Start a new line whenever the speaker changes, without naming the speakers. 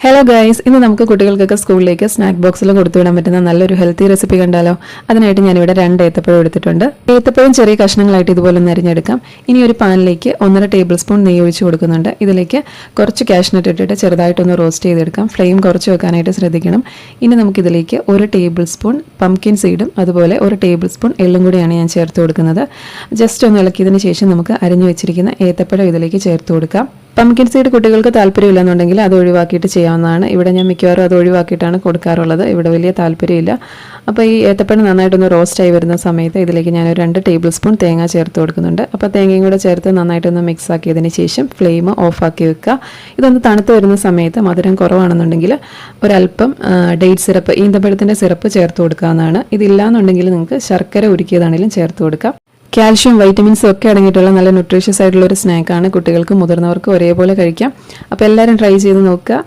Hello guys, ഇന്ന് നമുക്ക് കുട്ടികൾക്കൊക്കെ സ്കൂളിലേക്ക് സ്നാക്ക് ബോക്സിൽ കൊടുത്തുവിടാൻ പറ്റുന്ന നല്ലൊരു ഹെൽത്തി റെസിപ്പി കണ്ടാലോ. അതിനായിട്ട് ഞാനിവിടെ 2 ഏത്തപ്പഴം എടുത്തിട്ടുണ്ട്. ഏത്തപ്പഴം ചെറിയ കഷ്ണങ്ങളായിട്ട് ഇതുപോലെ ഒന്ന് അരിഞ്ഞെടുക്കാം. ഇനി ഒരു പാനിലേക്ക് 1.5 ടേബിൾ സ്പൂൺ നെയ്യ് ഒഴിച്ച് കൊടുക്കുന്നുണ്ട്. ഇതിലേക്ക് കുറച്ച് കാഷ്നട്ട് ഇട്ടിട്ട് ചെറുതായിട്ടൊന്ന് റോസ്റ്റ് ചെയ്തെടുക്കാം. ഫ്ലെയിം കുറച്ച് വെക്കാനായിട്ട് ശ്രദ്ധിക്കണം. ഇനി നമുക്കിതിലേക്ക് 1 ടേബിൾ സ്പൂൺ പംകിൻ സീഡും അതുപോലെ 1 ടേബിൾ സ്പൂൺ എള്ളും കൂടിയാണ് ഞാൻ ചേർത്ത് കൊടുക്കുന്നത്. ജസ്റ്റ് ഒന്ന് ഇളക്കിയതിന് ശേഷം നമുക്ക് അരിഞ്ഞു വെച്ചിരിക്കുന്ന ഏത്തപ്പഴം ഇതിലേക്ക് ചേർത്ത് കൊടുക്കാം. പംകിൻ സീഡ് കുട്ടികൾക്ക് താല്പര്യമില്ലെന്നുണ്ടെങ്കിൽ അത് ഒഴിവാക്കിയിട്ട് ചെയ്യാവുന്നതാണ്. ഇവിടെ ഞാൻ മിക്കവാറും അത് ഒഴിവാക്കിയിട്ടാണ് കൊടുക്കാറുള്ളത്. ഇവിടെ വലിയ താല്പര്യമില്ല. അപ്പോൾ ഈ ഏത്തപ്പഴം നന്നായിട്ടൊന്ന് റോസ്റ്റായി വരുന്ന സമയത്ത് ഇതിലേക്ക് ഞാൻ 2 ടേബിൾ സ്പൂൺ തേങ്ങ ചേർത്ത് കൊടുക്കുന്നുണ്ട്. അപ്പോൾ തേങ്ങയും കൂടെ ചേർത്ത് നന്നായിട്ടൊന്ന് മിക്സ് ആക്കിയതിന് ശേഷം ഫ്ലെയിം ഓഫാക്കി വെക്കുക. ഇതൊന്ന് തണുത്ത് വരുന്ന സമയത്ത് മധുരം കുറവാണെന്നുണ്ടെങ്കിൽ ഒരല്പം ഡേറ്റ് സിറപ്പ്, ഈന്തപ്പഴത്തിൻ്റെ സിറപ്പ് ചേർത്ത് കൊടുക്കാവുന്നതാണ്. ഇതില്ലാന്നുണ്ടെങ്കിൽ നിങ്ങൾക്ക് ശർക്കര ഉരുക്കിയതാണെങ്കിലും ചേർത്ത് കൊടുക്കാം. കാൽഷ്യം, വൈറ്റമിൻസും ഒക്കെ അടങ്ങിയിട്ടുള്ള നല്ല ന്യൂട്രീഷ്യസ് ആയിട്ടുള്ള ഒരു സ്നാക്കാണ്. കുട്ടികൾക്കും മുതിർന്നവർക്കും ഒരേപോലെ കഴിക്കാം. അപ്പോൾ എല്ലാവരും ട്രൈ ചെയ്ത് നോക്കുക.